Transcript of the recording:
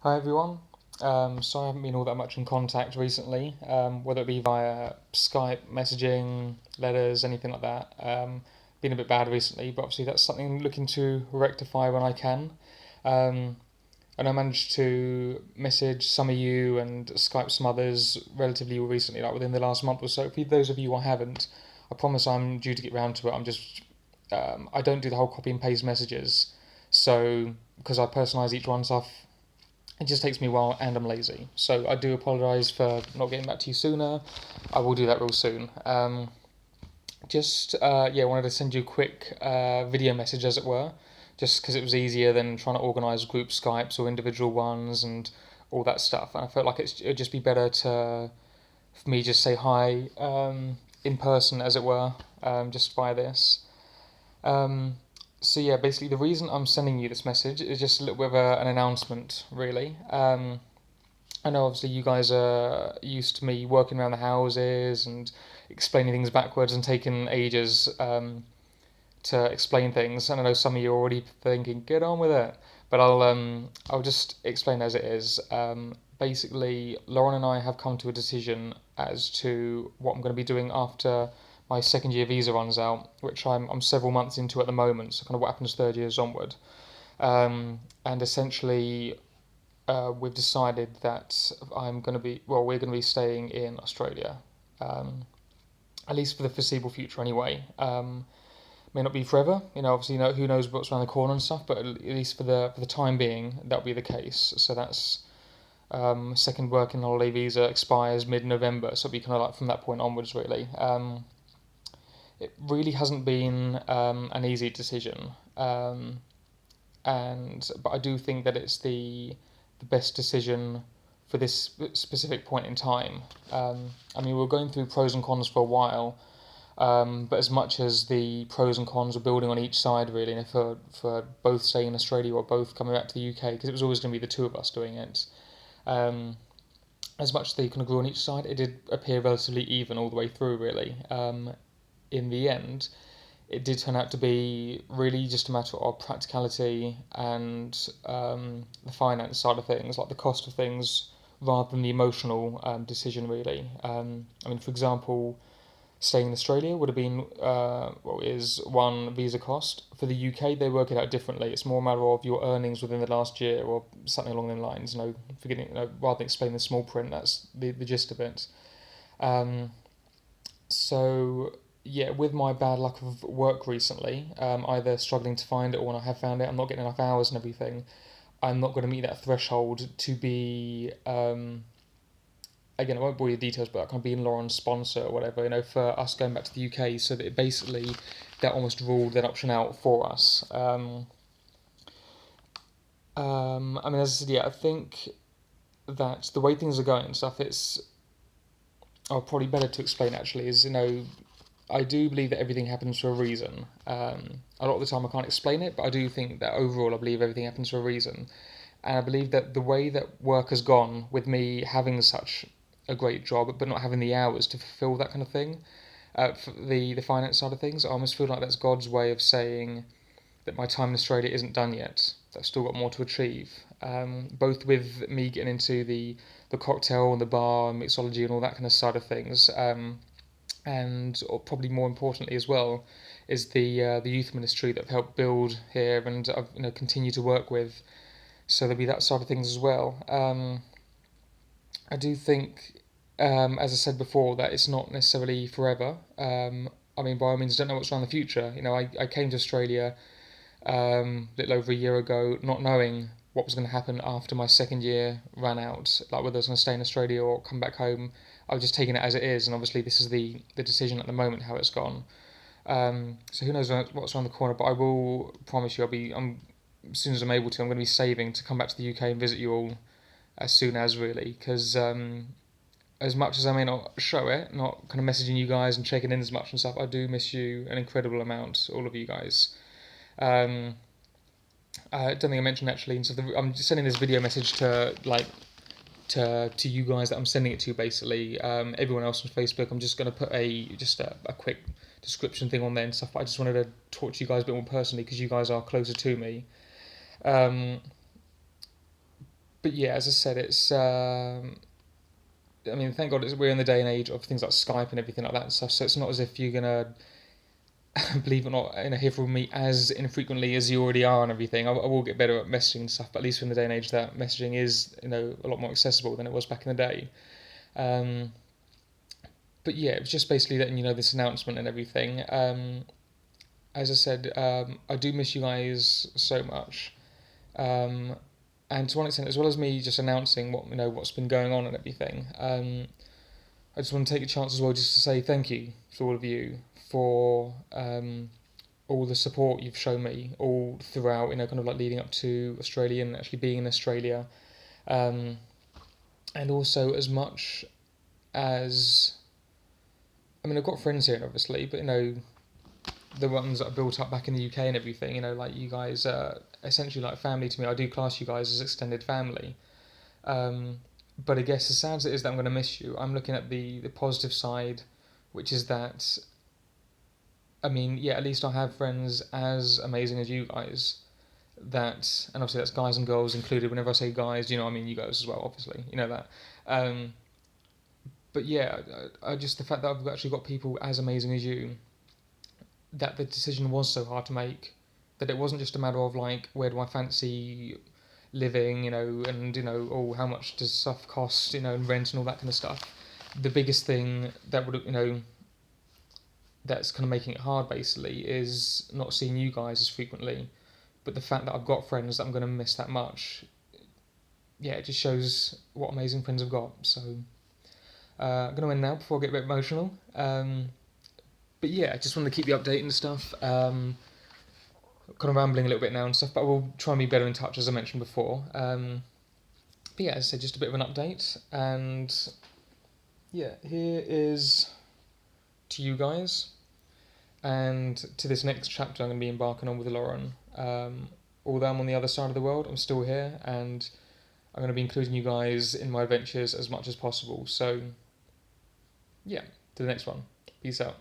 Hi everyone. Sorry I haven't been all that much in contact recently, whether it be via Skype, messaging, letters, anything like that. Been a bit bad recently, but obviously that's something I'm looking to rectify when I can. Um, and I managed to message some of you and Skype some others relatively recently, like within the last month or so. For those of you who I haven't, I promise I'm due to get round to it. I don't do the whole copy and paste messages, so because I personalise each one, so it just takes me a while and I'm lazy. So I do apologise for not getting back to you sooner. I will do that real soon. Yeah, wanted to send you a quick video message, as it were, just because it was easier than trying to organise group Skypes or individual ones and all that stuff. And I felt like it'd just be better for me just say hi in person, as it were, just via this. Um, so yeah, basically the reason I'm sending you this message is just a little bit of an announcement, really. I know obviously you guys are used to me working around the houses and explaining things backwards and taking ages to explain things. And I know some of you are already thinking, get on with it. But I'll just explain as it is. Basically, Lauren and I have come to a decision as to what I'm going to be doing after my second year visa runs out, which I'm several months into at the moment. So kind of what happens third years onward. And essentially, we've decided that we're going to be staying in Australia, um, at least for the foreseeable future anyway. May not be forever, obviously, who knows what's around the corner and stuff, but at least for the time being, that'll be the case. So that's second working holiday visa expires mid-November, so it'll be kind of like from that point onwards, really. It really hasn't been an easy decision, but I do think that it's the best decision for this specific point in time. I mean, we are going through pros and cons for a while, but as much as the pros and cons were building on each side, really, and for both staying in Australia or both coming back to the UK, because it was always going to be the two of us doing it. Um, as much as they kind of grew on each side, it did appear relatively even all the way through, really. In the end, it did turn out to be really just a matter of practicality and the finance side of things, like the cost of things, rather than the emotional decision, really. I mean, for example, staying in Australia would have been what is one visa cost. For the UK, they work it out differently. It's more a matter of your earnings within the last year or something along those lines. Rather than explain the small print, that's the gist of it. Um, so yeah, with my bad luck of work recently, either struggling to find it or when I have found it, I'm not getting enough hours and everything. I'm not going to meet that threshold to be. Again, I won't bore you with details, but I can be in Lauren's sponsor or whatever. For us going back to the UK, so that it basically that almost ruled that option out for us. I mean, as I said, yeah, I think that the way things are going and stuff, probably better to explain actually is I do believe that everything happens for a reason. A lot of the time I can't explain it, but I do think that overall I believe everything happens for a reason. And I believe that the way that work has gone with me having such a great job, but not having the hours to fulfill that kind of thing, for the finance side of things, I almost feel like that's God's way of saying that my time in Australia isn't done yet. I've still got more to achieve. Both with me getting into the cocktail and the bar and mixology and all that kind of side of things, and or probably more importantly as well, is the youth ministry that I've helped build here and I've continue to work with. So there'll be that side of things as well. I do think, as I said before, that it's not necessarily forever. I mean, by all means, don't know what's around the future. I came to Australia a little over a year ago, not knowing what was going to happen after my second year ran out, like whether I was going to stay in Australia or come back home. I was just taking it as it is, and obviously this is the decision at the moment how it's gone. So who knows what's around the corner? But I will promise you, as soon as I'm able to, I'm going to be saving to come back to the UK and visit you all as soon as really, because as much as I may not show it, not kind of messaging you guys and checking in as much and stuff, I do miss you an incredible amount, all of you guys. Um, I don't think I mentioned actually, and so I'm just sending this video message to you guys that I'm sending it to basically. Everyone else on Facebook, I'm just going to put a quick description thing on there and stuff. But I just wanted to talk to you guys a bit more personally because you guys are closer to me. Um, but yeah, as I said, it's. I mean, thank God we're in the day and age of things like Skype and everything like that and stuff. So it's not as if you're gonna, believe it or not, hear from me as infrequently as you already are and everything. I will get better at messaging and stuff, but at least we're in the day and age that messaging is, a lot more accessible than it was back in the day. Um, but yeah, it was just basically letting you know this announcement and everything. As I said, I do miss you guys so much. Um, and to one extent, as well as me just announcing what's been going on and everything, I just want to take a chance as well just to say thank you to all of you for all the support you've shown me all throughout, kind of like leading up to Australia and actually being in Australia, um, and also as much as I mean, I've got friends here, obviously, but the ones that I built up back in the UK and everything, like you guys are essentially like family to me. I do class you guys as extended family. Um, but I guess as sad as it is that I'm going to miss you, I'm looking at the positive side, which is that, I mean, yeah, at least I have friends as amazing as you guys. That, and obviously that's guys and girls included. Whenever I say guys, I mean you guys as well, obviously, you know that. Um, but yeah, I just the fact that I've actually got people as amazing as you, that the decision was so hard to make, that it wasn't just a matter of like where do I fancy living, and oh how much does stuff cost, and rent and all that kind of stuff. The biggest thing that would that's kind of making it hard basically is not seeing you guys as frequently, but the fact that I've got friends that I'm going to miss that much. Yeah, it just shows what amazing friends I've got. So I'm going to end now before I get a bit emotional. But yeah, I just wanted to keep you updated and stuff. Kind of rambling a little bit now and stuff, but I will try and be better in touch as I mentioned before. But yeah, as I said, just a bit of an update, and yeah, here is to you guys, and to this next chapter I'm going to be embarking on with Lauren. Although I'm on the other side of the world, I'm still here, and I'm going to be including you guys in my adventures as much as possible. So yeah, to the next one. Peace out.